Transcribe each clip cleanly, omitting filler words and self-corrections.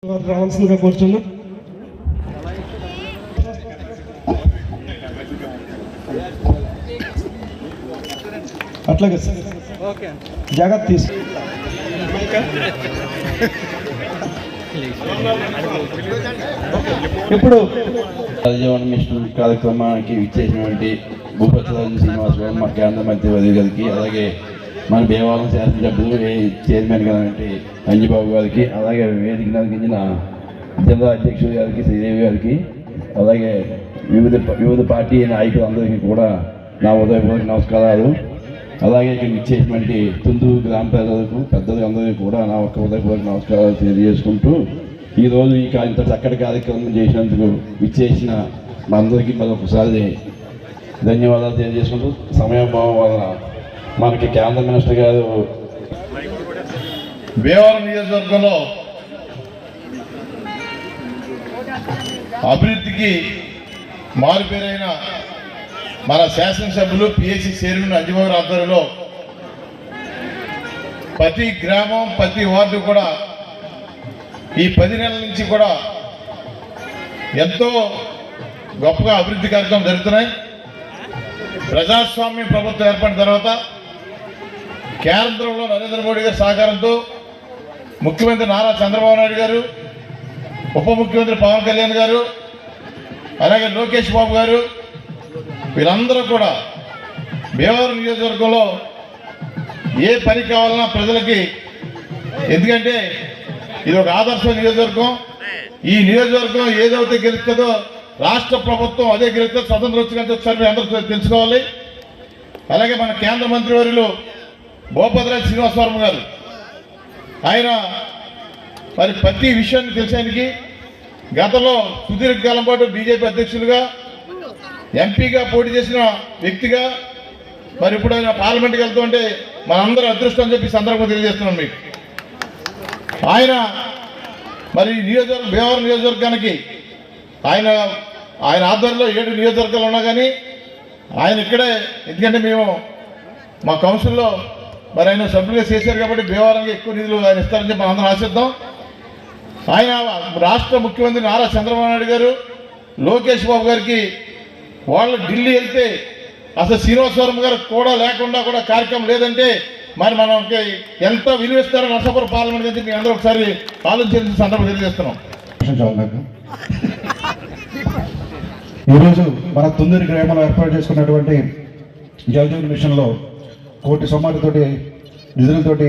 రావాల్సిందిగా కోరుచున్నాం. అట్లాగే సార్ జాగ్రత్త తీసు. ఇప్పుడు రాజీవన్ మిషన్ కార్యక్రమానికి ఇచ్చేసినటువంటి భూపతిరాజు శ్రీనివాస్ గారు, మా కేంద్ర మంత్రి వర్యులు గారికి, అలాగే మన భీమవరం శాసనసభ్యులు చైర్మన్ గారికి అంజిబాబు గారికి, అలాగే వేదిక నడిపించిన జిల్లా అధ్యక్షుడు గారికి శ్రీదేవి గారికి, అలాగే వివిధ పార్టీ నాయకులందరికీ కూడా నా ఉదయపూర్వక నమస్కారాలు. అలాగే ఇక్కడ ఇచ్చేసినటువంటి తుందూరు గ్రామ ప్రజలకు పెద్దలు అందరికీ కూడా నా ఒక్క ఉదయపూర్వక నమస్కారాలు తెలియజేసుకుంటూ, ఈరోజు ఇంత చక్కటి కార్యక్రమం చేసినందుకు ఇచ్చేసిన మా అందరికీ మరొకసారి ధన్యవాదాలు తెలియజేసుకుంటూ, సమయభావం వలన మనకి కేంద్ర మినిస్టర్ గారు భీమవరం నియోజకవర్గంలో అభివృద్ధికి మారుపేరైన మన శాసనసభ్యులు పిఎస్సి చైర్మన్ అంజిబాబు ఆధ్వర్యంలో ప్రతి గ్రామం ప్రతి వార్డు కూడా ఈ 10 నెలల నుంచి కూడా ఎంతో గొప్పగా అభివృద్ధి కార్యక్రమం జరుగుతున్నాయి. ప్రజాస్వామ్య ప్రభుత్వం ఏర్పడిన తర్వాత కేంద్రంలో నరేంద్ర మోడీ గారి సహకారంతో ముఖ్యమంత్రి నారా చంద్రబాబు నాయుడు గారు, ఉప ముఖ్యమంత్రి పవన్ కళ్యాణ్ గారు, అలాగే లోకేష్ బాబు గారు, వీళ్ళందరూ కూడా భీమవరం నియోజకవర్గంలో ఏ పని కావాలన్నా ప్రజలకి, ఎందుకంటే ఇది ఒక ఆదర్శ నియోజకవర్గం, ఈ నియోజకవర్గం ఏదైతే గెలుస్తుందో రాష్ట్ర ప్రభుత్వం అదే గెలుస్తుంది. స్వతంత్రం వచ్చినంత ఒకసారి మీరు అందరూ తెలుసుకోవాలి. అలాగే మన కేంద్ర మంత్రి వర్యులు భూపతిరాజు శ్రీనివాస్ వర్మ గారు, ఆయన మరి ప్రతి విషయాన్ని తెలిసానికి గతంలో సుదీర్ఘకాలం పాటు బీజేపీ అధ్యక్షులుగా, ఎంపీగా పోటీ చేసిన వ్యక్తిగా, మరి ఇప్పుడు ఆయన పార్లమెంట్కి వెళ్తుంటే మనందరూ అదృష్టం అని చెప్పి సందర్భంగా తెలియజేస్తున్నాం మీకు. ఆయన మరి భీమవరం నియోజకవర్గానికి ఆయన ఆధ్వర్యంలో 7 నియోజకవర్గాలు ఉన్నా కానీ ఆయన ఇక్కడే, ఎందుకంటే మేము మా కౌన్సిల్లో మరి ఆయన సభ్యులుగా చేశారు కాబట్టి భీమవరంగా ఎక్కువ నిధులు ఆయన ఇస్తారని చెప్పి అందరం ఆశిద్దాం. ఆయన రాష్ట్ర ముఖ్యమంత్రి నారా చంద్రబాబు నాయుడు గారు, లోకేష్ బాబు గారికి వాళ్ళు ఢిల్లీ వెళ్తే అసలు శ్రీనివాస్ వర్మ గారు కూడా లేకుండా కూడా కార్యక్రమం లేదంటే మరి మనకి ఎంత విలువిస్తారో నర్సాపురం పార్లమెంట్ నుంచి మీ అందరూ ఒకసారి ఆలోచించిన సందర్భం తెలియజేస్తున్నాం. ఈరోజు మన తుందూరు గ్రామంలో ఏర్పాటు చేసుకున్నటువంటి జలజీవన్ మిషన్లో కోటి సొమ్మాటితోటి నిధులతోటి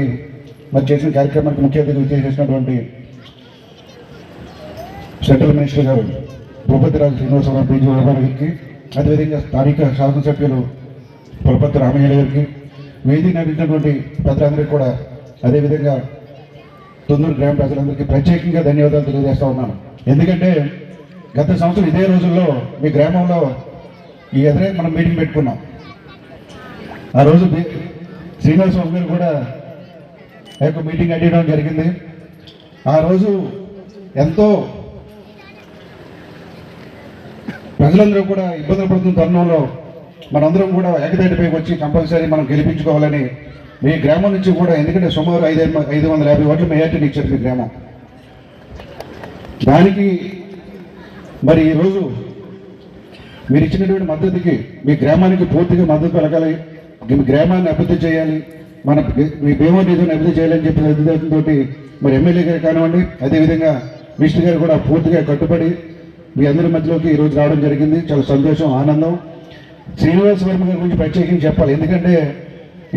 మరి చేసిన కార్యక్రమానికి ముఖ్య అతిథిగా చేసినటువంటి సెంట్రల్ మినిస్టర్ గారు భూపతిరాజు శ్రీనివాసరావు పీజీ గారికి, అదేవిధంగా స్థానిక శాసనసభ్యులు పులపర్తి రామయ్య గారికి, వేదిక నడిచినటువంటి ప్రజలందరికీ కూడా, అదేవిధంగా తుందూరు గ్రామ ప్రజలందరికీ ప్రత్యేకంగా ధన్యవాదాలు తెలియజేస్తూ ఉన్నాను. ఎందుకంటే గత సంవత్సరం ఇదే రోజుల్లో మీ గ్రామంలో ఈ ఎదురే మనం మీటింగ్ పెట్టుకున్నాం. ఆ రోజు శ్రీనివాసరావు గారు కూడా మీటింగ్ అటెండ్ అవ్వడం జరిగింది. ఆ రోజు ఎంతో ప్రజలందరూ కూడా ఇబ్బందులు పడుతున్న తరుణంలో మనందరం కూడా ఏకతాటిపైకి వచ్చి కంపల్సరీ మనం గెలిపించుకోవాలని మీ గ్రామం నుంచి కూడా, ఎందుకంటే సుమారు 550 ఓట్ల మెజార్టీని ఇచ్చారు మీ గ్రామం. దానికి మరి ఈరోజు మీరు ఇచ్చినటువంటి మద్దతుకి మీ గ్రామానికి పూర్తిగా మద్దతు పలకాలి, మీ గ్రామాన్ని అభివృద్ధి చేయాలి, మీ భీమవరం నిధులను అభివృద్ధి చేయాలని చెప్పి ఉద్దేశంతో మరి ఎమ్మెల్యే గారు కానివ్వండి, అదేవిధంగా మినిస్టర్ గారు కూడా పూర్తిగా కట్టుబడి మీ అందరి మధ్యలోకి ఈరోజు రావడం జరిగింది. చాలా సంతోషం, ఆనందం. శ్రీనివాస్ వర్మ గారి గురించి ప్రత్యేకించి చెప్పాలి. ఎందుకంటే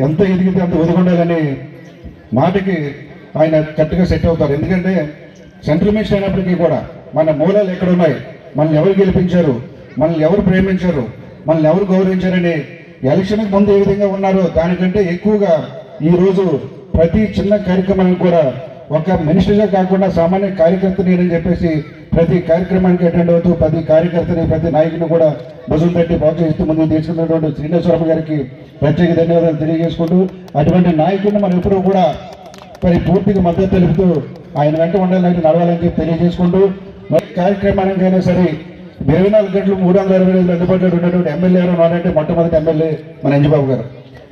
ఎంత ఎదిగితే అంత ఒదుగుండాలని మాటకి ఆయన కరెక్ట్గా సెట్ అవుతారు. ఎందుకంటే సెంట్రల్ మినిస్టర్ అయినప్పటికీ కూడా మన మూలాలు ఎక్కడున్నాయి, మనల్ని ఎవరు గెలిపించారు, మనల్ని ఎవరు ప్రేమించారు, మనల్ని ఎవరు గౌరవించారని ఎలక్షన్కి ముందు ఏ విధంగా ఉన్నారో దానికంటే ఎక్కువగా ఈరోజు ప్రతి చిన్న కార్యక్రమానికి కూడా ఒక మినిస్టర్గా కాకుండా సామాన్య కార్యకర్త నేనని చెప్పేసి ప్రతి కార్యక్రమానికి అటెండ్ అవుతూ ప్రతి కార్యకర్తని, ప్రతి నాయకుని కూడా భుజం పెట్టి ప్రోత్సహిస్తూ ముందుకు తీసుకున్నటువంటి శ్రీనివాసరావు గారికి ప్రత్యేక ధన్యవాదాలు తెలియజేసుకుంటూ, అటువంటి నాయకుడిని మనం ఎప్పుడూ కూడా మరి పూర్తిగా మద్దతు తెలుపుతూ ఆయన వెంట ఉండాలని, నడవాలని చెప్పి తెలియజేసుకుంటూ, మరి కార్యక్రమానికైనా సరే 24 గంటలు 365 అందుబాటులో ఉన్నటువంటి ఎమ్మెల్యే ఎవరు ఉన్నారంటే మొట్టమొదటి ఎమ్మెల్యే మన అంజిబాబు గారు.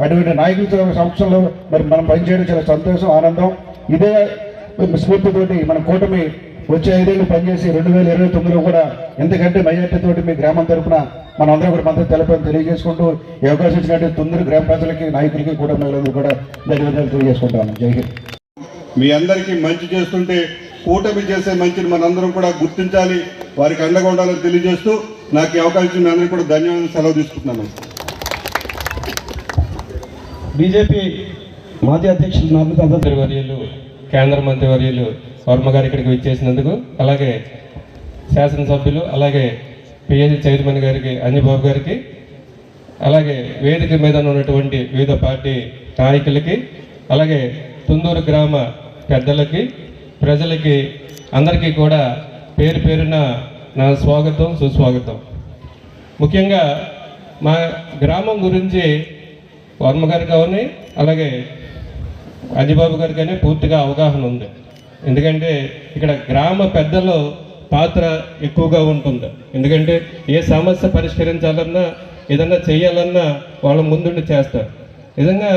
అటువంటి నాయకుల సమక్షంలో మరి మనం పనిచేయడం చాలా సంతోషం, ఆనందం. ఇదే స్ఫూర్తితోటి మన కూటమి వచ్చే 5 ఏళ్ళు పనిచేసి 2029లో కూడా ఎంతకంటే మెజార్టీతోటి మీ గ్రామం తరఫున మనందరం కూడా మద్దతు తెలపని తెలియజేసుకుంటూ ఈ అవకాశం ఇచ్చినట్టు తుందూరు గ్రామ ప్రజలకి నాయకులకి కూడా మహిళలకు కూడా ధన్యవాదాలు తెలియజేసుకుంటాను. జై హింద్. మీ అందరికీ మంచి చేస్తుంటే కూటమి చేసే మంచిని మనందరం కూడా గుర్తించాలి, వారికి అండగా ఉండాలని తెలియజేస్తూ నాకు ఈ అవకాశం మీ అందరికీ కూడా ధన్యవాదాలు సెలవు తీసుకుంటున్నాను. బీజేపీ మాజీ అధ్యక్షులు మంత్రి వర్యులు, కేంద్ర మంత్రి వర్యులు వర్మ గారు ఇక్కడికి విచ్చేసినందుకు, అలాగే శాసనసభ్యులు, అలాగే పిఎస్సి చైర్మన్ గారికి అంజబాబు గారికి, అలాగే వేదిక మీద ఉన్నటువంటి వివిధ పార్టీ నాయకులకి, అలాగే తుందూరు గ్రామ పెద్దలకి, ప్రజలకి అందరికీ కూడా పేరు పేరున నా స్వాగతం, సుస్వాగతం. ముఖ్యంగా మా గ్రామం గురించి వర్మ గారు కానీ అలాగే అంజబాబు గారు కానీ పూర్తిగా అవగాహన ఉంది. ఎందుకంటే ఇక్కడ గ్రామ పెద్దలు పాత్ర ఎక్కువగా ఉంటుంది. ఎందుకంటే ఏ సమస్య పరిష్కరించాలన్నా ఏదన్నా చేయాలన్నా వాళ్ళ ముందుండి చేస్తారు. నిజంగా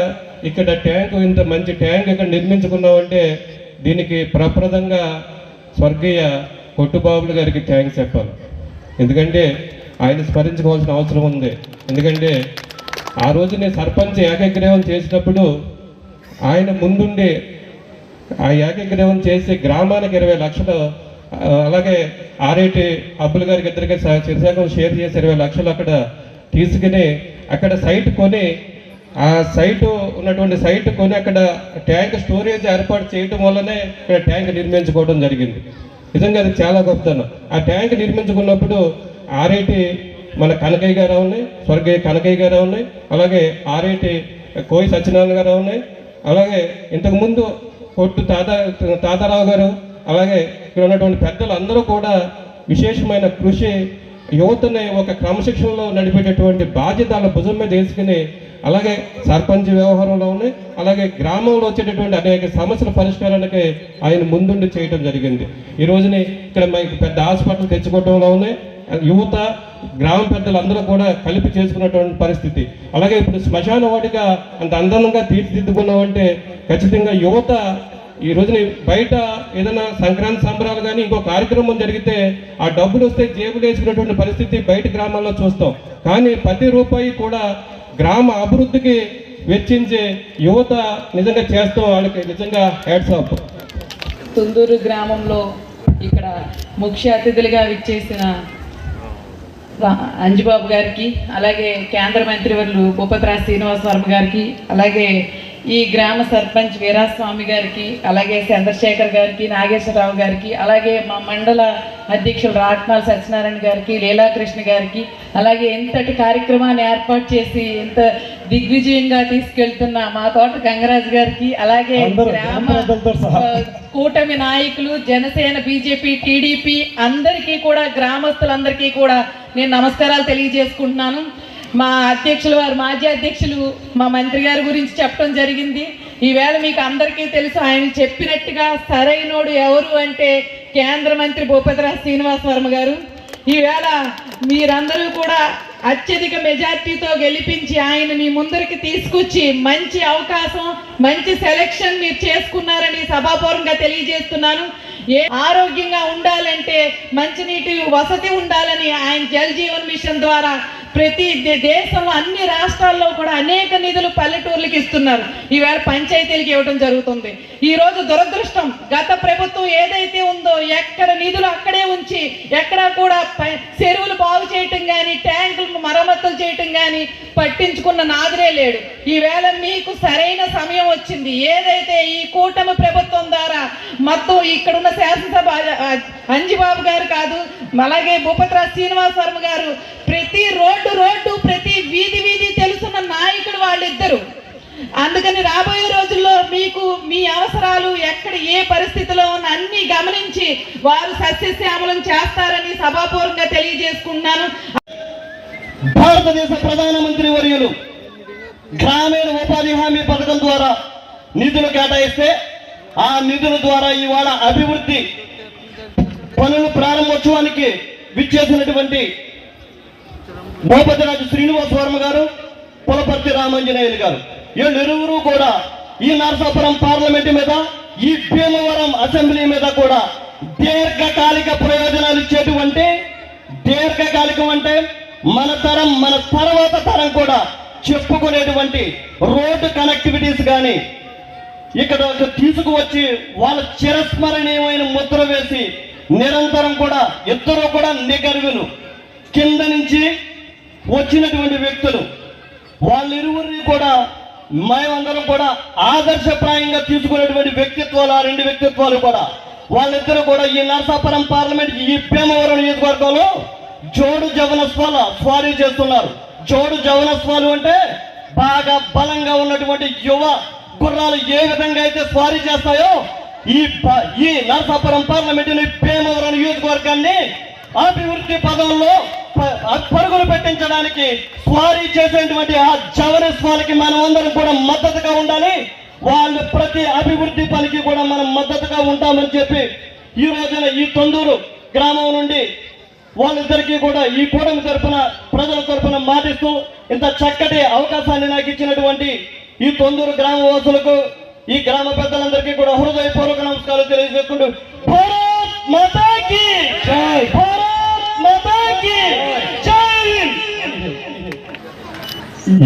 ఇక్కడ ట్యాంకు, ఇంత మంచి ట్యాంక్ ఇక్కడ నిర్మించుకున్నామంటే దీనికి ప్రప్రదంగా స్వర్గీయ కొట్టుబాబులు గారికి థ్యాంక్స్ చెప్పాలి. ఎందుకంటే ఆయన స్మరించుకోవాల్సిన అవసరం ఉంది. ఎందుకంటే ఆ రోజు నేను సర్పంచ్ ఏకగ్రీవం చేసినప్పుడు ఆయన ముందుండి ఆ ఏకగ్రీవం చేసి గ్రామానికి 20 లక్షలు, అలాగే ఆర్ఐటి అబ్బుల్ గారికి ఇద్దరికి చిరసాగం షేర్ చేసి 20 లక్షలు అక్కడ తీసుకుని అక్కడ సైట్ కొని, ఆ సైటు ఉన్నటువంటి సైట్ కొని అక్కడ ట్యాంక్ స్టోరేజ్ ఏర్పాటు చేయటం వల్లనే ఇక్కడ ట్యాంక్ నిర్మించుకోవడం జరిగింది. నిజంగా అది చాలా గొప్పతనం. ఆ ట్యాంక్ నిర్మించుకున్నప్పుడు ఆర్ఐటి మన కనకయ్య గారు ఉన్నాయి, స్వర్గీయ కనకయ్య గారు ఉన్నాయి, అలాగే ఆర్ఐటి కోయి సత్యనారాయణ గారు ఉన్నాయి, అలాగే ఇంతకుముందు కొట్టు తాతారావు గారు, అలాగే ఇక్కడ ఉన్నటువంటి పెద్దలు అందరూ కూడా విశేషమైన కృషి, యువతని ఒక క్రమశిక్షణలో నడిపేటటువంటి బాధ్యత వాళ్ళ భుజం మీద వేసుకుని, అలాగే సర్పంచ్ వ్యవహారంలో ఉన్నాయి, అలాగే గ్రామంలో వచ్చేటటువంటి అనేక సమస్యల పరిష్కారానికి ఆయన ముందుండి చేయడం జరిగింది. ఈ రోజుని ఇక్కడ మనకి పెద్ద హాస్పిటల్ తెచ్చుకోవడంలో ఉన్నాయి, యువత గ్రామ పెద్దలందరూ కూడా కలిపి చేసుకున్నటువంటి పరిస్థితి. అలాగే ఇప్పుడు శ్మశాన వాటిగా అంత అందంగా తీర్చిదిద్దుకున్నామంటే ఖచ్చితంగా యువత ఈ రోజుని బయట ఏదైనా సంక్రాంతి సంబరాలు కానీ ఇంకో కార్యక్రమం జరిగితే ఆ డబ్బులు వస్తే జేబులు వేసుకునేటువంటి పరిస్థితి బయట గ్రామాల్లో చూస్తాం. కానీ ప్రతి రూపాయి కూడా గ్రామ అభివృద్ధికి వెచ్చించే యువత నిజంగా చేస్తాం. వాళ్ళకి నిజంగా హ్యాట్స్ ఆఫ్. తుందూరు గ్రామంలో ఇక్కడ ముఖ్య అతిథులుగా విచ్చేసిన అంజబాబు గారికి, అలాగే కేంద్ర మంత్రివర్యులు భూపతిరాజు శ్రీనివాస వర్మ గారికి, అలాగే ఈ గ్రామ సర్పంచ్ వీరాస్వామి గారికి, అలాగే చంద్రశేఖర్ గారికి, నాగేశ్వరరావు గారికి, అలాగే మా మండల అధ్యక్షులు రాట్నాల సత్యనారాయణ గారికి, లీలాకృష్ణ గారికి, అలాగే ఎంతటి కార్యక్రమాన్ని ఏర్పాటు చేసి ఎంత దిగ్విజయంగా తీసుకెళ్తున్న మా తోట గంగరాజు గారికి, అలాగే గ్రామ కూటమి నాయకులు, జనసేన, బీజేపీ, టీడీపీ అందరికీ కూడా, గ్రామస్తులందరికీ కూడా నేను నమస్కారాలు తెలియజేసుకుంటున్నాను. మా అధ్యక్షులు వారు, మాజీ అధ్యక్షులు మా మంత్రి గారి గురించి చెప్పడం జరిగింది. ఈవేళ మీకు అందరికీ తెలుసు, ఆయన చెప్పినట్టుగా సరైనోడు ఎవరు అంటే కేంద్ర మంత్రి భూపతిరాజు శ్రీనివాస వర్మ గారు. ఈవేళ మీరందరూ కూడా అత్యధిక మెజార్టీతో గెలిపించి ఆయన మీ ముందరికి తీసుకొచ్చి మంచి అవకాశం, మంచి సెలక్షన్ మీరు చేసుకున్నారని సభాపూర్వకంగా తెలియజేస్తున్నాను. ఆరోగ్యంగా ఉండాలంటే మంచినీటి వసతి ఉండాలని ఆయన జల్ జీవన్ మిషన్ ద్వారా ప్రతి దేశంలో అన్ని రాష్ట్రాల్లో కూడా అనేక నిధులు పల్లెటూర్లకు ఇస్తున్నారు. ఈవేళ పంచాయతీలకు ఇవ్వడం జరుగుతుంది. ఈరోజు దురదృష్టం, గత ప్రభుత్వం ఏదైతే ఉందో ఎక్కడ నిధులు అక్కడే ఉంచి ఎక్కడా కూడా చెరువులు బాగు చేయటం కానీ, ట్యాంకులు మరమ్మతులు చేయటం కానీ పట్టించుకున్న నాదురే లేడు. ఈవేళ మీకు సరైన సమయం వచ్చింది. ఏదైతే ఈ కూటమి ప్రభుత్వం ద్వారా మొత్తం ఇక్కడున్న శాసనసభ అంజిబాబు గారు కాదు, అలాగే భూపతిరాజు శ్రీనివాస వర్మ గారు, ప్రతి రోడ్డు ప్రతి వీధి తెలుసున్న నాయకుడు వాళ్ళిద్దరు. అందుకని రాబోయే రోజుల్లో మీకు మీ అవసరాలు ఎక్కడ ఏ పరిస్థితిలో ఉన్న అన్ని గమనించి వారు సస్యశ్యామలం చేస్తారని సభాపూర్వకంగా తెలియజేసుకుంటున్నాను. భారతదేశ ప్రధానమంత్రి వర్యులు గ్రామీణ ఉపాధి హామీ పథకం ద్వారా నిధులు కేటాయిస్తే ఆ నిధుల ద్వారా ఇవాళ అభివృద్ధి పనులు ప్రారంభోత్సవానికి విచ్చేసినటువంటి భూపతిరాజు శ్రీనివాస వర్మ గారు, పులపర్తి రామాంజనేయులు గారు, వీళ్ళిరువురు కూడా ఈ నరసాపురం పార్లమెంట్ మీద, ఈ భీమవరం అసెంబ్లీ మీద కూడా దీర్ఘకాలిక ప్రయోజనాలు ఇచ్చేటువంటి, దీర్ఘకాలికం అంటే మన తరం, మన తర్వాత తరం కూడా చెప్పుకునేటువంటి రోడ్డు కనెక్టివిటీస్ కానీ ఇక్కడ తీసుకువచ్చి వాళ్ళ చిరస్మరణీయమైన ముద్ర వేసి నిరంతరం కూడా ఇద్దరు కూడా నిగర్వులు, కింద నుంచి వచ్చినటువంటి వ్యక్తులు, వాళ్ళిరువురిని కూడా మేమందరం కూడా ఆదర్శప్రాయంగా తీసుకునేటువంటి వ్యక్తిత్వాలు, ఆ రెండు వ్యక్తిత్వాలు కూడా వాళ్ళిద్దరూ కూడా ఈ నరసాపురం పార్లమెంట్, ఈ భీమవరం నియోజకవర్గంలో జోడు జవనస్వాల స్వారీ చేస్తున్నారు. జోడు జవనస్వాలు అంటే బాగా బలంగా ఉన్నటువంటి యువ గుర్రాలు ఏ విధంగా అయితే స్వారీ చేస్తాయో ఈ నరసాపురం పార్లమెంటుని, భీమవరం నియోజకవర్గాన్ని అభివృద్ధి పదంలో పరుగులు పెట్టించడానికి స్వారీ చేసేటువంటి ఆ జవనస్వాలకి మనం అందరం కూడా మద్దతుగా ఉండాలి. వాళ్ళు ప్రతి అభివృద్ధి పనికి కూడా మనం మద్దతుగా ఉంటామని చెప్పి ఈ రోజున ఈ తొందూరు గ్రామం నుండి వాళ్ళిద్దరికీ కూడా ఈ కూటమి తరఫున, ప్రజల తరఫున మాటిస్తూ ఇంత చక్కటి అవకాశాన్ని నాకు ఇచ్చినటువంటి ఈ తొందూరు గ్రామ వాసులకు, ఈ గ్రామ పెద్దలందరికీ కూడా హృదయపూర్వక నమస్కారాలు తెలియజేసుకుంటూ భారత్ మాతా కీ జై, భారత్ మాతా కీ జై.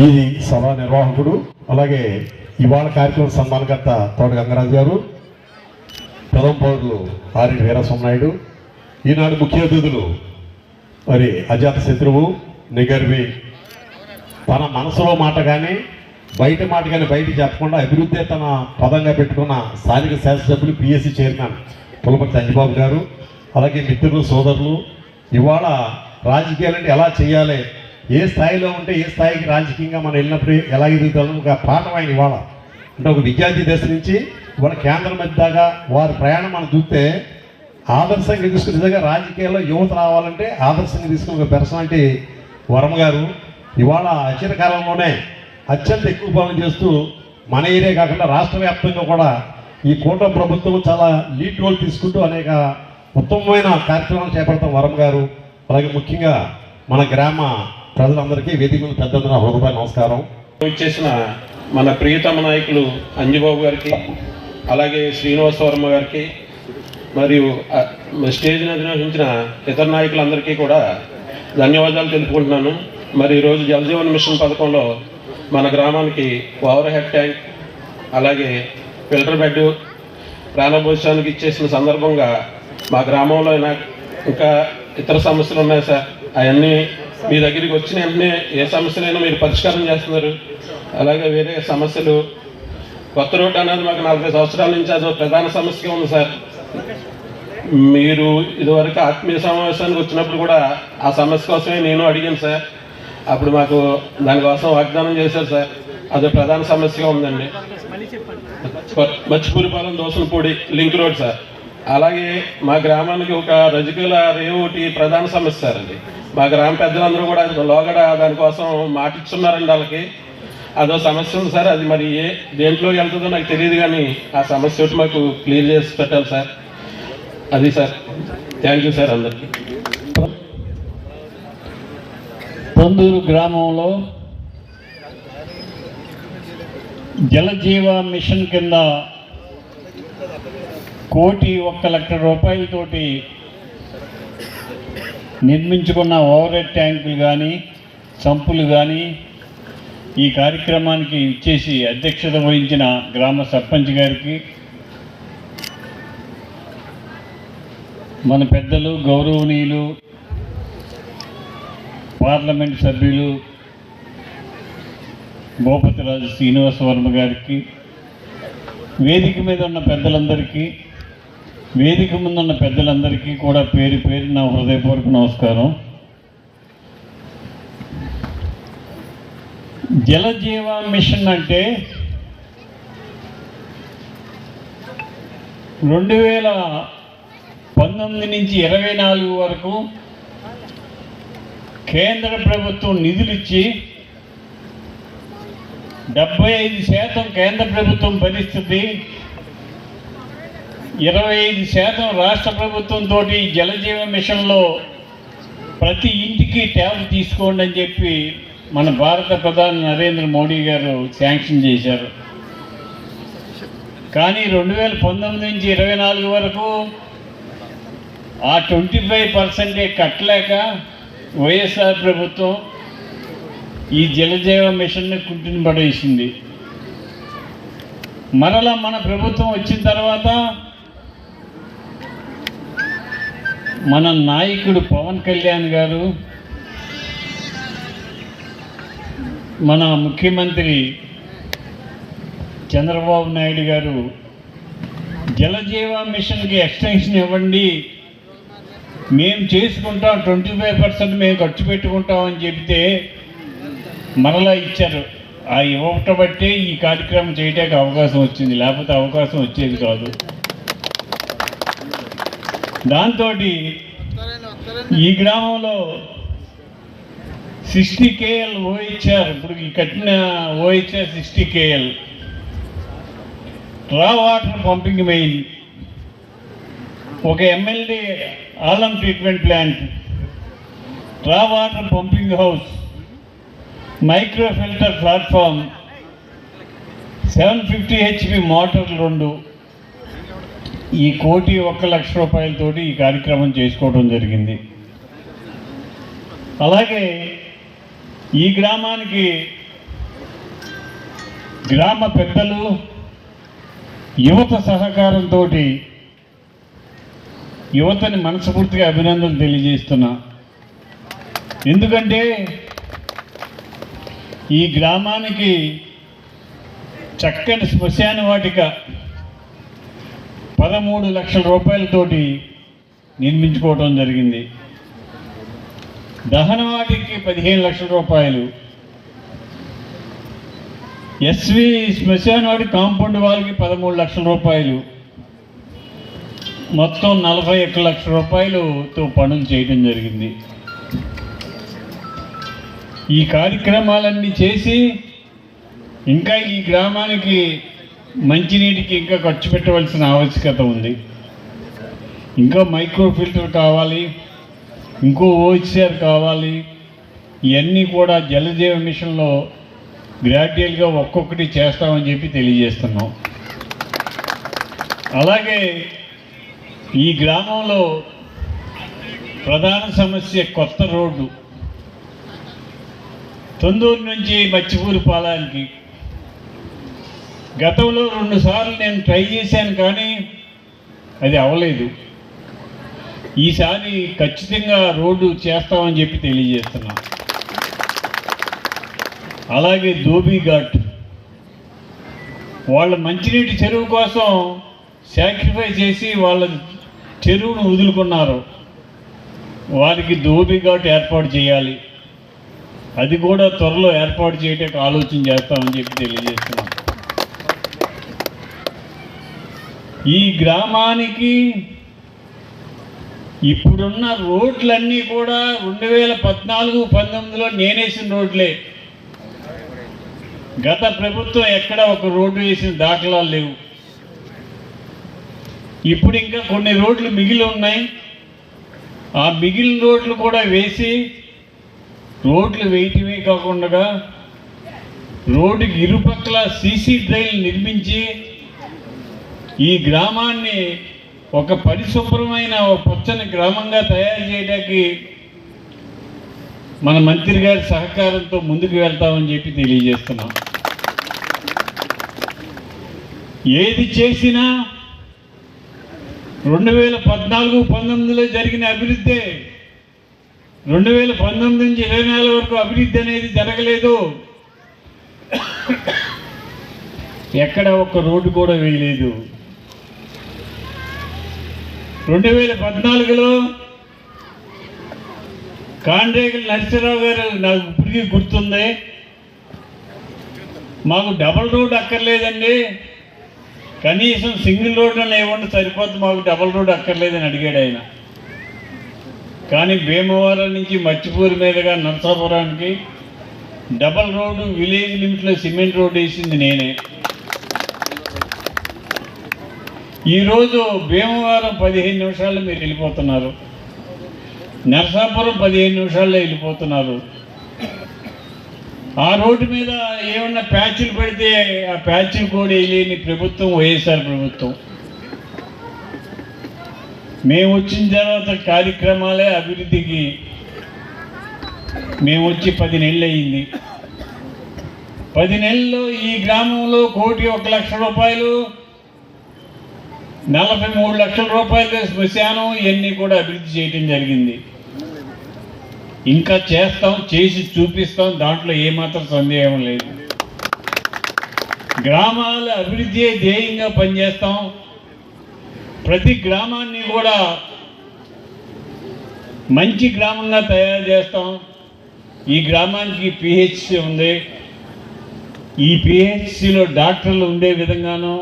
ఇది సభా నిర్వాహకుడు, అలాగే ఇవాళ కార్యక్రమం సన్మానకర్త తోట గంగరాజు గారు, ప్రథమ పౌరులు ఆర్ఎన్ వీరస్వామి నాయుడు, ఈనాడు ముఖ్య అతిథులు మరి అజాత శత్రువు, నిగర్వి, తన మనసులో మాట కానీ బయట మాట కానీ బయట చెప్పకుండా అభివృద్ధి తన పదంగా పెట్టుకున్న స్థానిక శాసనసభ్యులు, పిఎస్సి చైర్మన్ పులపర్తి అంజిబాబు గారు, అలాగే మిత్రులు, సోదరులు, ఇవాళ రాజకీయాలంటే ఎలా చేయాలి, ఏ స్థాయిలో ఉంటే ఏ స్థాయికి రాజకీయంగా మనం వెళ్ళినప్పుడు ఎలా ఎదుగుతాము, ఒక పాఠం ఆయన ఇవాళ అంటే ఒక విద్యార్థి దశ నుంచి ఇవాళ కేంద్రం మధ్య దాకా వారి ప్రయాణం మనం చూస్తే ఆదర్శంగా తీసుకుని, నిజంగా రాజకీయాల్లో యువత రావాలంటే ఆదర్శంగా తీసుకుని ఒక పర్సనాలిటీ వర్మ గారు. ఇవాళ అచిర కాలంలోనే అత్యంత ఎక్కువ పనులు చేస్తూ మన ఏరియా కాకుండా రాష్ట్ర వ్యాప్తంగా కూడా ఈ కూటమి ప్రభుత్వం చాలా లీడ్ రోల్ తీసుకుంటూ అనేక ఉత్తమమైన కార్యక్రమాలు చేపడతాం వర్మ గారు. అలాగే ముఖ్యంగా మన గ్రామ ప్రజలందరికీ, వేదిక మీద పెద్దందరూ హృదయ నమస్కారం. చేసిన మన ప్రియతమ నాయకులు అంజిబాబు గారికి, అలాగే శ్రీనివాస వర్మ గారికి, మరియు స్టేజ్ని నిర్వహించిన ఇతర నాయకులందరికీ కూడా ధన్యవాదాలు తెలుపుకుంటున్నాను. మరి ఈరోజు జలజీవన్ మిషన్ పథకంలో మన గ్రామానికి ఓవర్ హెడ్ ట్యాంక్, అలాగే ఫిల్టర్ బెడ్ ప్రారంభోత్సవానికి ఇచ్చేసిన సందర్భంగా మా గ్రామంలో ఇంకా ఇతర సమస్యలు ఉన్నాయి సార్. అవన్నీ మీ దగ్గరికి వచ్చిన వెంటనే ఏ సమస్యలైనా మీరు పరిష్కారం చేస్తున్నారు. అలాగే వేరే సమస్యలు, కొత్త రోడ్డు అనేది మాకు 40 సంవత్సరాల నుంచి అదో ప్రధాన సమస్యగా ఉంది సార్. మీరు ఇదివరకు ఆత్మీయ సమావేశానికి వచ్చినప్పుడు కూడా ఆ సమస్య కోసమే నేను అడిగాను సార్. అప్పుడు మాకు దానికోసం వాగ్దానం చేశారు సార్. అదో ప్రధాన సమస్యగా ఉందండి. మచ్చిపూరిపాలెం దోసనపూడి లింక్ రోడ్ సార్. అలాగే మా గ్రామానికి ఒక రజకుల రేవు ఒకటి ప్రధాన సమస్య సార్. అది మా గ్రామ పెద్దలందరూ కూడా లోగడ దానికోసం మాటిచ్చున్నారండి. వాళ్ళకి అదో సమస్య ఉంది సార్. అది మరి దేంట్లోకి వెళ్తుందో నాకు తెలియదు, కానీ ఆ సమస్య ఒకటి మాకు క్లియర్ చేసి పెట్టాలి సార్. అది సార్. థ్యాంక్ యూ సార్ అందరికీ. తొందూరు గ్రామంలో జలజీవ మిషన్ కింద 1,01,00,000 రూపాయలతోటి నిర్మించుకున్న ఓవర్ హెడ్ ట్యాంకులు కానీ, సంపులు కానీ ఈ కార్యక్రమానికి ఇచ్చేసి అధ్యక్షత వహించిన గ్రామ సర్పంచ్ గారికి, మన పెద్దలు, గౌరవనీయులు, పార్లమెంట్ సభ్యులు భూపతిరాజు శ్రీనివాస వర్మ గారికి, వేదిక మీద ఉన్న పెద్దలందరికీ, వేదిక ముందున్న పెద్దలందరికీ కూడా పేరు పేరు నా హృదయపూర్వక నమస్కారం. జలజీవ మిషన్ అంటే 2019 నుంచి 24 వరకు కేంద్ర ప్రభుత్వం నిధులిచ్చి 75% కేంద్ర ప్రభుత్వం భరిస్తుంది, 25% రాష్ట్ర ప్రభుత్వంతో జలజీవ మిషన్లో ప్రతి ఇంటికి ట్యాబ్ తీసుకోండి అని చెప్పి మన భారత ప్రధాని నరేంద్ర మోడీ గారు శాంక్షన్ చేశారు. కానీ 2019 నుంచి 24 వరకు ఆ 25% కట్టలేక వైఎస్ఆర్ ప్రభుత్వం ఈ జలజీవ మిషన్ని కుంటిని పడేసింది. మరలా మన ప్రభుత్వం వచ్చిన తర్వాత మన నాయకుడు పవన్ కళ్యాణ్ గారు, మన ముఖ్యమంత్రి చంద్రబాబు నాయుడు గారు జలజీవ మిషన్కి ఎక్స్టెన్షన్ ఇవ్వండి, మేము చేసుకుంటాం, 25% మేము ఖర్చు పెట్టుకుంటామని చెబితే మరలా ఇచ్చారు. ఆ ఇవ్వటం బట్టే ఈ కార్యక్రమం చేయడానికి అవకాశం వచ్చింది, లేకపోతే అవకాశం వచ్చేది కాదు. దాంతో ఈ గ్రామంలో 60 KL OHR, ఇప్పుడు ఈ కట్టిన OHR 60 KL రా వాటర్ పంపింగ్ మెయిన్, ఒక MLD ఆలం ట్రీట్మెంట్ ప్లాంట్, రా water pumping house, micro filter platform, 750 HP మోటార్లు 2, ఈ 1,01,00,000 రూపాయలతోటి ఈ కార్యక్రమం చేసుకోవడం జరిగింది. అలాగే ఈ గ్రామానికి గ్రామ పెద్దలు, యువత సహకారంతో యువతని మనస్ఫూర్తిగా అభినందనలు తెలియజేస్తున్నా. ఎందుకంటే ఈ గ్రామానికి చక్కని శ్మశాన వాటిక 13 లక్షల రూపాయలతోటి నిర్మించుకోవడం జరిగింది. దహన వాటికి 15 లక్షల రూపాయలు, ఎస్వి శ్మశాన వాటి కాంపౌండ్ వాళ్ళకి 13 లక్షల రూపాయలు, మొత్తం 41 లక్షల రూపాయలతో పనులు చేయడం జరిగింది. ఈ కార్యక్రమాలన్నీ చేసి ఇంకా ఈ గ్రామానికి మంచినీటికి ఇంకా ఖర్చు పెట్టవలసిన ఆవశ్యకత ఉంది. ఇంకా మైక్రో ఫిల్టర్ కావాలి, ఇంకో OHR కావాలి. ఇవన్నీ కూడా జలజీవ మిషన్లో గ్రాడ్యువల్గా ఒక్కొక్కటి చేస్తామని చెప్పి తెలియజేస్తున్నాం. అలాగే ఈ గ్రామంలో ప్రధాన సమస్య కొత్త రోడ్డు, తొందూరు నుంచి మచ్చిపూరి పాలానికి. గతంలో 2 సార్లు నేను ట్రై చేశాను, కానీ అది అవ్వలేదు. ఈసారి ఖచ్చితంగా రోడ్డు చేస్తామని చెప్పి తెలియజేస్తున్నాం. అలాగే ధోబీ ఘాట్, వాళ్ళ మంచినీటి చెరువు కోసం సాక్రిఫై చేసి వాళ్ళ చెరువును వదులుకున్నారు. వారికి ధోబీ ఘాట్ ఏర్పాటు చేయాలి, అది కూడా త్వరలో ఏర్పాటు చేయడానికి ఆలోచన చేస్తామని చెప్పి తెలియజేస్తున్నాం. ఈ గ్రామానికి ఇప్పుడున్న రోడ్లన్నీ కూడా 2014-19లో నేనేసిన రోడ్లే. గత ప్రభుత్వం ఎక్కడ ఒక రోడ్డు వేసిన దాఖలాలు లేవు. ఇప్పుడు ఇంకా కొన్ని రోడ్లు మిగిలి ఉన్నాయి. ఆ మిగిలిన రోడ్లు కూడా వేసి, రోడ్లు వేయటమే కాకుండా రోడ్డుకి ఇరుపక్కల సీసీ డ్రైన్లు నిర్మించి ఈ గ్రామాన్ని ఒక పరిశుభ్రమైన పచ్చని గ్రామంగా తయారు చేయడానికి మన మంత్రి గారి సహకారంతో ముందుకు వెళ్తామని చెప్పి తెలియజేస్తున్నాం. ఏది చేసినా 2014-19లో జరిగిన అభివృద్ధి 2019 నుంచి 24 వరకు అభివృద్ధి అనేది జరగలేదు. ఎక్కడ ఒక్క రోడ్డు కూడా వేయలేదు. 2014లో కాండ్రేగుల నరసింహరావు గారు, నాకు ఇప్పటికీ గుర్తుంది, మాకు డబల్ రోడ్ అక్కర్లేదండి, కనీసం సింగిల్ రోడ్డు ఇవ్వండి సరిపోతుంది, మాకు డబల్ రోడ్ అక్కర్లేదని అడిగాడు ఆయన. కానీ భీమవరం నుంచి మచ్చిపూరి మీదుగా నరసాపురానికి డబల్ రోడ్డు విలేజ్ లిమిట్లో సిమెంట్ రోడ్డు వేసింది నేనే. ఈరోజు భీమవరం 15 నిమిషాల్లో మీరు వెళ్ళిపోతున్నారు, నరసాపురం 15 నిమిషాల్లో వెళ్ళిపోతున్నారు. ఆ రోడ్డు మీద ఏమన్నా ప్యాచ్లు పెడితే ఆ ప్యాచ్లు కూడా వేయలేని ప్రభుత్వం వైఎస్ఆర్ ప్రభుత్వం. మేము వచ్చిన తర్వాత కార్యక్రమాలే అభివృద్ధికి మేము వచ్చి 10 నెలలు అయింది. 10 నెలల్లో ఈ గ్రామంలో 1,01,00,000 రూపాయలు, 43 లక్షల రూపాయలు శ్మశానం ఇవన్నీ కూడా అభివృద్ధి చేయడం జరిగింది. ఇంకా చేస్తాం, చేసి చూపిస్తాం, దాంట్లో ఏమాత్రం సందేహం లేదు. గ్రామాల అభివృద్ధి ధ్యేయంగా పనిచేస్తాం. ప్రతి గ్రామాన్ని కూడా మంచి గ్రామంగా తయారు చేస్తాం. ఈ గ్రామానికి పిహెచ్సి ఉంది. ఈ పిహెచ్సిలో డాక్టర్లు ఉండే విధంగాను,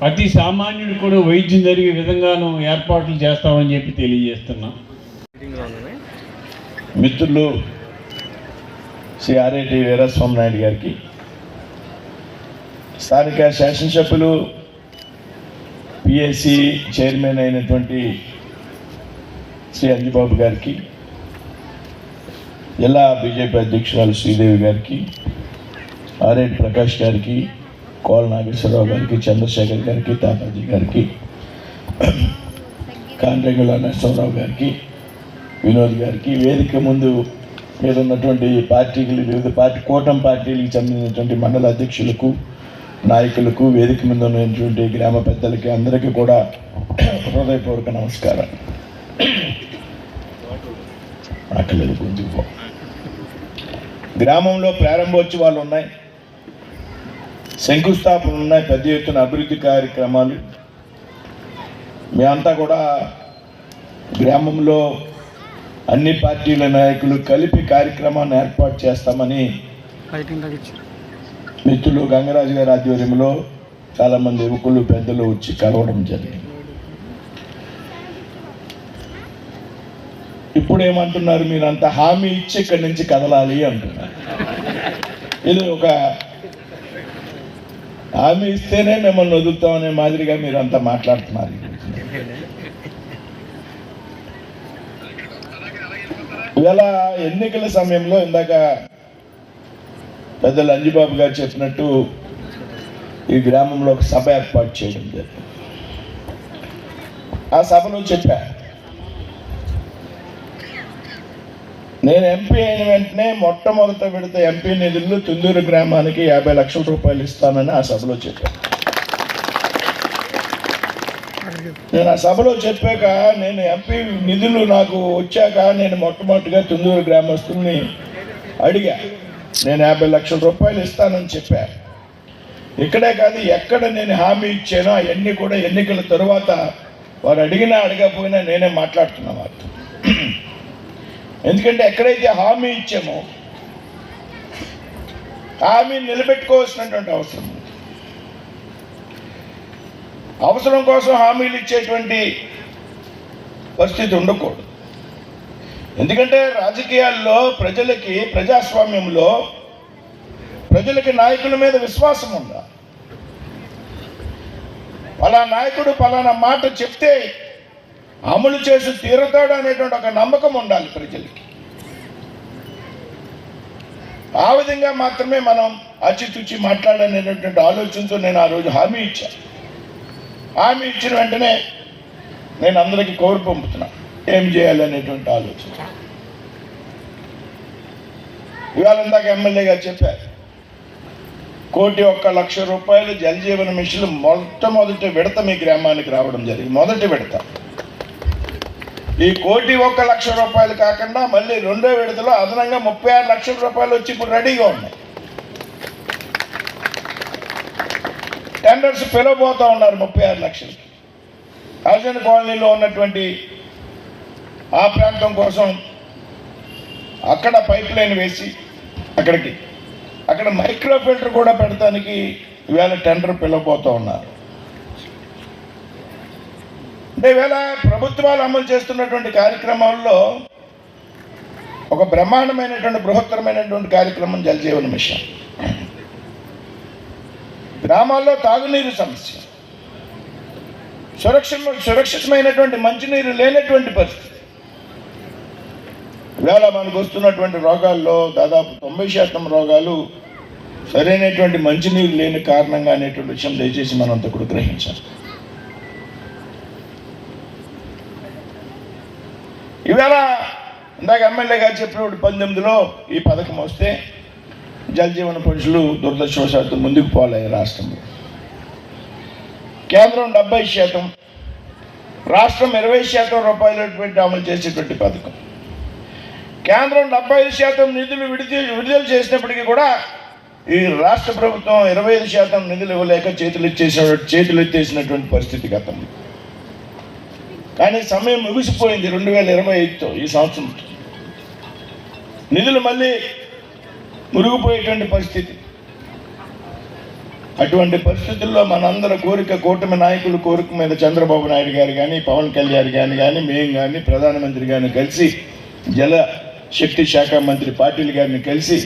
అతి సామాన్యుడు కూడా వైద్యం జరిగే విధంగాను ఏర్పాట్లు చేస్తామని చెప్పి తెలియజేస్తున్నాం. మిత్రులు శ్రీ ఆర్ఐటి వీరస్వామి నాయుడు గారికి, స్థానిక శాసనసభ్యులు పిఎస్సి చైర్మన్ అయినటువంటి శ్రీ అంజిబాబు గారికి, జిల్లా బీజేపీ అధ్యక్షురాలు శ్రీదేవి గారికి, ఆర్ఐటి ప్రకాష్ గారికి, కోల నాగేశ్వరరావు గారికి, చంద్రశేఖర్ గారికి, తాతాజీ గారికి, కాండ్రెగుల నరసింహరావు గారికి, వినోద్ గారికి, వేదిక ముందు మీద ఉన్నటువంటి పార్టీలు, వివిధ కూటమి పార్టీలకు చెందినటువంటి మండల అధ్యక్షులకు, నాయకులకు, వేదిక మీద ఉన్నటువంటి గ్రామ పెద్దలకి అందరికీ కూడా హృదయపూర్వక నమస్కారం. ఆకలేదు గుంజుకో. గ్రామంలో ప్రారంభోత్సవాలు ఉన్నాయి, శంకుస్థాపనలు ఉన్నాయి, పెద్ద ఎత్తున అభివృద్ధి కార్యక్రమాలు. మేమంతా కూడా గ్రామంలో అన్ని పార్టీల నాయకులు కలిపి కార్యక్రమాన్ని ఏర్పాటు చేస్తామని మిత్రులు గంగరాజు గారి ఆధ్వర్యంలో చాలామంది యువకులు, పెద్దలు వచ్చి కలవడం జరిగింది. ఇప్పుడు ఏమంటున్నారు, మీరంతా హామీ ఇచ్చి ఇక్కడి నుంచి కదలాలి అంటున్నారు. ఇది ఒక హామీ ఇస్తేనే మిమ్మల్ని వదులుతామనే మాదిరిగా మీరంతా మాట్లాడుతున్నారు. ఇవాళ ఎన్నికల సమయంలో ఇందాక పెద్దలు అంజిబాబు గారు చెప్పినట్టు ఈ గ్రామంలో ఒక సభ ఏర్పాటు చేయడం జరిగింది. ఆ సభలో చెప్పా, నేను ఎంపీ అయిన వెంటనే మొట్టమొదట విడత ఎంపీ నిధులు తుందూరు గ్రామానికి 50 లక్షల రూపాయలు ఇస్తానని ఆ సభలో చెప్పాను. నేను ఆ సభలో చెప్పాక, నేను ఎంపీ నిధులు నాకు వచ్చాక నేను మొట్టమొదటిగా తుందూరు గ్రామస్తుల్ని అడిగా, నేను 50 లక్షల రూపాయలు ఇస్తానని చెప్పా. ఇక్కడే కాదు, ఎక్కడ నేను హామీ ఇచ్చానో అవన్నీ కూడా ఎన్నికల తరువాత వారు అడిగినా అడగకపోయినా నేనే మాట్లాడుతున్నా వారితో. ఎందుకంటే ఎక్కడైతే హామీ ఇచ్చామో హామీ నిలబెట్టుకోవాల్సినటువంటి అవసరం కోసం హామీలు ఇచ్చేటువంటి పరిస్థితి ఉండకూడదు. ఎందుకంటే రాజకీయాల్లో ప్రజలకి, ప్రజాస్వామ్యంలో ప్రజలకి నాయకుల మీద విశ్వాసం ఉండాలి. పలానా నాయకుడు పలానా మాట చెప్తే అమలు చేసి తీరుతాడు అనేటువంటి ఒక నమ్మకం ఉండాలి ప్రజలకి. ఆ విధంగా మాత్రమే మనం అచ్చితుచ్చి మాట్లాడనేటువంటి ఆలోచనతో నేను ఆ రోజు హామీ ఇచ్చాను. హామీ ఇచ్చిన వెంటనే నేను అందరికీ కోరి పంపుతున్నా ఏం చేయాలి అనేటువంటి ఆలోచన. ఇవాళ ఇందాక ఎమ్మెల్యే గారు చెప్పారు, 1,01,00,000 రూపాయలు జలజీవన మిషన్ మొట్టమొదటి విడత మీ గ్రామానికి రావడం జరిగింది. మొదటి విడత. ఈ 1,01,00,000 రూపాయలు కాకుండా మళ్ళీ రెండో విడతలో అదనంగా 36 లక్షల రూపాయలు వచ్చి ఇప్పుడు రెడీగా ఉన్నాయి. టెండర్స్ పిలవబోతూ ఉన్నారు 36 లక్షలకి. హరిజన కాలనీలో ఉన్నటువంటి ఆ ప్రాంతం కోసం అక్కడ పైప్ లైన్ వేసి అక్కడ మైక్రో ఫిల్టర్ కూడా పెడతానికి ఈవేళ టెండర్ పిలవబోతూ ఉన్నారు. అంటే ఈవేళ ప్రభుత్వాలు అమలు చేస్తున్నటువంటి కార్యక్రమాల్లో ఒక బ్రహ్మాండమైనటువంటి బృహత్తరమైనటువంటి కార్యక్రమం జలజీవన మిషన్. గ్రామాల్లో తాగునీరు సమస్య, సురక్షితమైనటువంటి మంచినీరు లేనటువంటి పరిస్థితి. ఇవాళ మనకు వస్తున్నటువంటి రోగాల్లో దాదాపు 90% రోగాలు సరైనటువంటి మంచినీరు లేని కారణంగా అనేటువంటి విషయం దయచేసి మనంతా కూడా గ్రహించాలి. ఈవేళ ఇందాక ఎమ్మెల్యే గారు చెప్పినప్పుడు 19లో ఈ పథకం వస్తే జలజీవన పురుషులు దురదృష్టవశాత్తు ముందుకు పోలేదు రాష్ట్రంలో. కేంద్రం 70%, రాష్ట్రం 20% రూపాయలు అమలు చేసేటువంటి పథకం. కేంద్రం 75% నిధులు విడుదల చేసినప్పటికీ కూడా ఈ రాష్ట్ర ప్రభుత్వం 25% నిధులు ఇవ్వలేక చేతులు ఎత్తేసినటువంటి పరిస్థితి గతంలో. కానీ సమయం ముగిసిపోయింది 2025తో, ఈ సంవత్సరం నిధులు మళ్ళీ మురిగిపోయేటువంటి పరిస్థితి. అటువంటి పరిస్థితుల్లో మనందరి కోరిక, కూటమి నాయకుల కోరిక మీద చంద్రబాబు నాయుడు గారు కానీ, పవన్ కళ్యాణ్ కానీ మేము కానీ, ప్రధానమంత్రి గారిని కలిసి, జల శక్తి శాఖ మంత్రి పాటిల్ గారిని కలిసి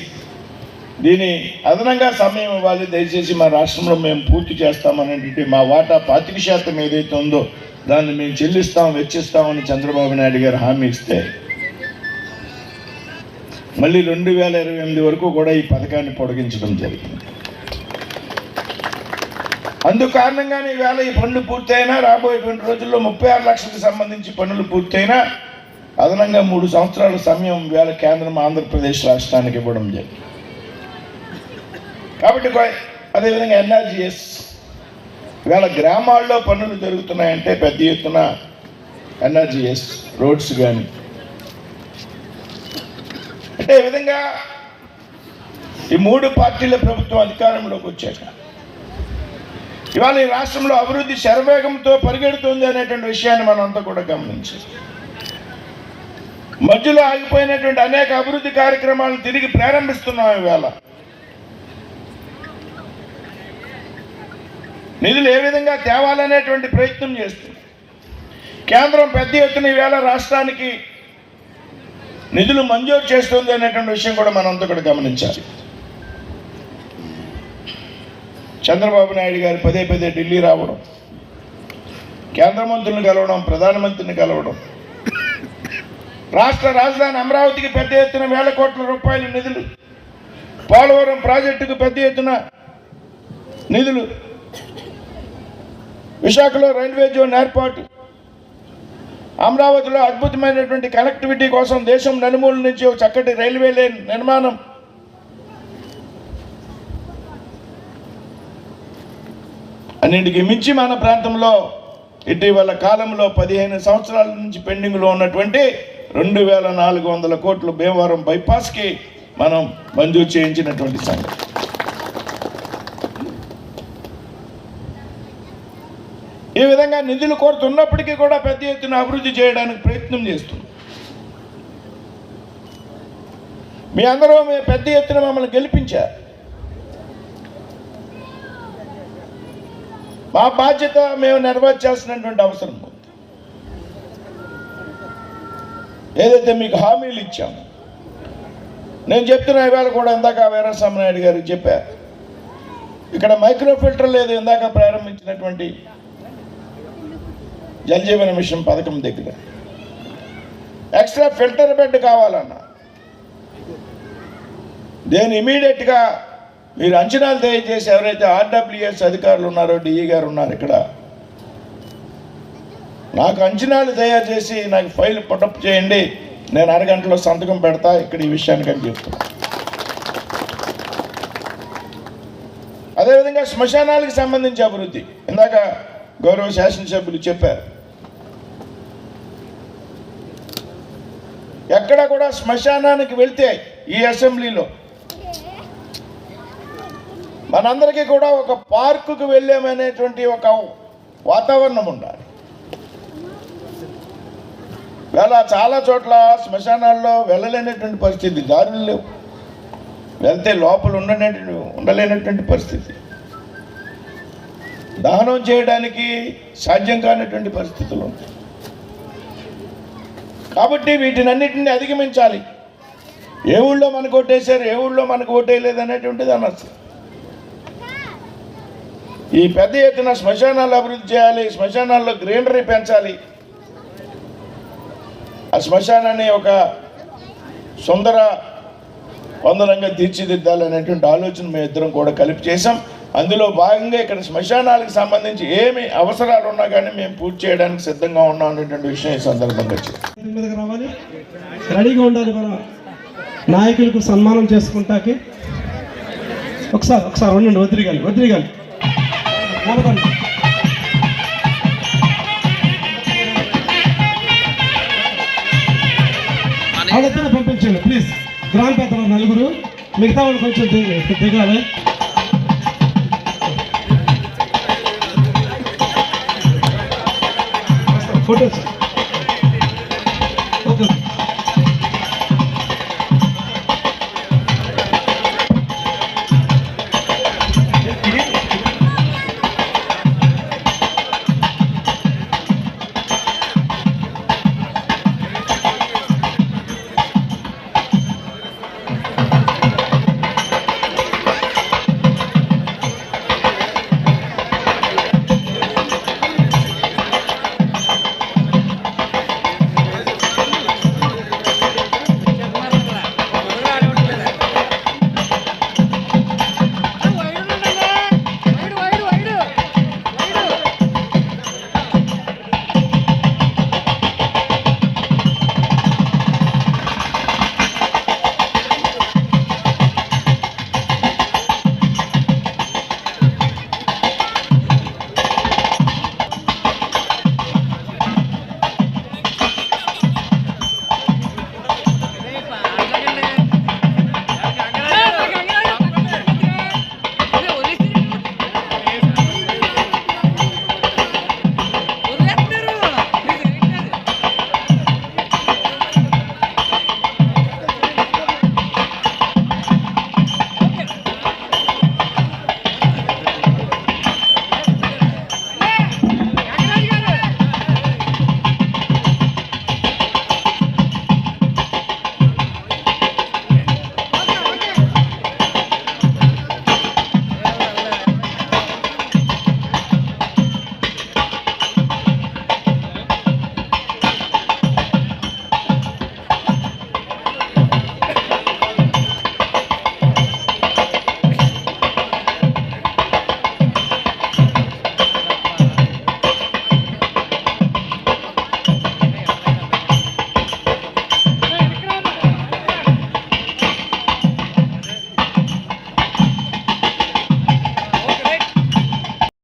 దీని అదనంగా సమయం ఇవ్వాలి, దయచేసి మా రాష్ట్రంలో మేము పూర్తి చేస్తామనేటువంటి మా వాటా 25% ఏదైతే ఉందో దాన్ని మేము చెల్లిస్తాం, వెచ్చిస్తామని చంద్రబాబు నాయుడు గారు హామీ ఇస్తే మళ్ళీ 2028 వరకు కూడా ఈ పథకాన్ని పొడిగించడం జరిగింది. అందుకు కారణంగానే ఈవేళ ఈ పనులు పూర్తయినా, రాబోయేటువంటి రోజుల్లో 36 లక్షలకు సంబంధించి పనులు పూర్తయినా అదనంగా 3 సంవత్సరాల సమయం ఈవేళ కేంద్రం ఆంధ్రప్రదేశ్ రాష్ట్రానికి ఇవ్వడం జరిగింది. కాబట్టి అదేవిధంగా ఎన్ఆర్జీఎస్ ఈవేళ గ్రామాల్లో పనులు జరుగుతున్నాయంటే పెద్ద ఎత్తున ఎన్ఆర్జీఎస్ రోడ్స్ కానీ, అంటే ఈ విధంగా ఈ 3 పార్టీల ప్రభుత్వం అధికారంలోకి వచ్చాక ఇవాళ ఈ రాష్ట్రంలో అభివృద్ధి శరవేగంతో పరిగెడుతుంది అనేటువంటి విషయాన్ని మనం అంతా కూడా గమనించాలి. మధ్యలో ఆగిపోయినటువంటి అనేక అభివృద్ధి కార్యక్రమాలను తిరిగి ప్రారంభిస్తున్నాం. ఈవేళ నిధులు ఏ విధంగా తేవాలనేటువంటి ప్రయత్నం చేస్తుంది. కేంద్రం పెద్ద ఎత్తున ఈవేళ రాష్ట్రానికి నిధులు మంజూరు చేస్తుంది అనేటువంటి విషయం కూడా మనంతా కూడా గమనించాలి. చంద్రబాబు నాయుడు గారు పదే ఢిల్లీ రావడం, కేంద్ర మంత్రులను కలవడం, ప్రధానమంత్రిని కలవడం, రాష్ట్ర రాజధాని అమరావతికి పెద్ద ఎత్తున 1,000 కోట్ల రూపాయల నిధులు, పోలవరం ప్రాజెక్టుకు పెద్ద ఎత్తున నిధులు, విశాఖలో రైల్వే జోన్ ఏర్పాటు, అమరావతిలో అద్భుతమైనటువంటి కనెక్టివిటీ కోసం దేశం నలుమూల నుంచి ఒక చక్కటి రైల్వే లైన్ నిర్మాణం, అన్నింటికి మించి మన ప్రాంతంలో ఇటీవల కాలంలో 15 సంవత్సరాల నుంచి పెండింగ్లో ఉన్నటువంటి 2,400 కోట్లు భీమవరం బైపాస్కి మనం మంజూరు చేయించినటువంటి సంగతి. ఈ విధంగా నిధులు కోరుతున్నప్పటికీ కూడా పెద్ద ఎత్తున అభివృద్ధి చేయడానికి ప్రయత్నం చేస్తున్నాం. మీ అందరూ పెద్ద ఎత్తున మమ్మల్ని గెలిపించారు. మా బాధ్యత మేము నెరవేర్చాల్సినటువంటి అవసరం ఉంది. ఏదైతే మీకు హామీలు ఇచ్చాము, నేను చెప్తున్నా ఇవాళ కూడా ఇందాక వీరాస్వామి నాయుడు గారికి చెప్పారు, ఇక్కడ మైక్రో ఫిల్టర్ లేదు. ఇందాక ప్రారంభించినటువంటి జలజీవన మిషన్ పథకం దగ్గర ఎక్స్ట్రా ఫిల్టర్ బెడ్ కావాలన్నా దేని ఇమీడియట్గా మీరు అంచనాలు దయచేసి ఎవరైతే ఆర్డబ్ల్యూఎస్ అధికారులు ఉన్నారో, డిఈ గారు ఉన్నారు ఇక్కడ, నాకు అంచనాలు తయారు చేసి నాకు ఫైల్ పుటప్ చేయండి, నేను అరగంటలో సంతకం పెడతా ఇక్కడ ఈ విషయానికి అని చెప్తాను. అదేవిధంగా శ్మశానాలకు సంబంధించి అభివృద్ధి ఇందాక గౌరవ శాసనసభ్యులు చెప్పారు. ఎక్కడ కూడా శ్మశానానికి వెళ్తే ఈ అసెంబ్లీలో మనందరికీ కూడా ఒక పార్కుకు వెళ్ళామనేటువంటి ఒక వాతావరణం ఉండాలి. వేళ చాలా చోట్ల శ్మశానాల్లో వెళ్ళలేనటువంటి పరిస్థితి, దారులు లేవు, వెళ్తే లోపల ఉండలేనటువంటి పరిస్థితి, దహనం చేయడానికి సాధ్యం కానటువంటి పరిస్థితులు ఉంటాయి. కాబట్టి వీటినన్నిటిని అధిగమించాలి. ఏ ఊళ్ళో మనకు ఓటేశారు, ఏ ఊళ్ళో మనకు ఓటేయలేదు అనేటువంటిది అనవసరం. ఈ పెద్ద ఎత్తున శ్మశానాలు అభివృద్ధి చేయాలి, శ్మశానాల్లో గ్రీనరీ పెంచాలి, ఆ శ్మశానాన్ని ఒక సుందర వందనంగా తీర్చిదిద్దాలనేటువంటి ఆలోచన మేము ఇద్దరం కూడా కలిపి చేసాం. అందులో భాగంగా ఇక్కడ శ్మశానాలకు సంబంధించి ఏమి అవసరాలు ఉన్నా కానీ మేము పూర్తి చేయడానికి సిద్ధంగా ఉన్నాం అనేటువంటి విషయం ఈ సందర్భంగా మీదకి రావాలి, రెడీగా ఉండాలి. మన నాయకులకు సన్మానం చేసుకుంటాకి ఒకసారి ఉండండి. వదిలిగాలి నిలబడండి. వాళ్ళిద్దరూ పంపించండి ప్లీజ్. గ్రామ పెద్దలు నలుగురు, మిగతా వాళ్ళు కొంచెం దిగాలి. Photos okay.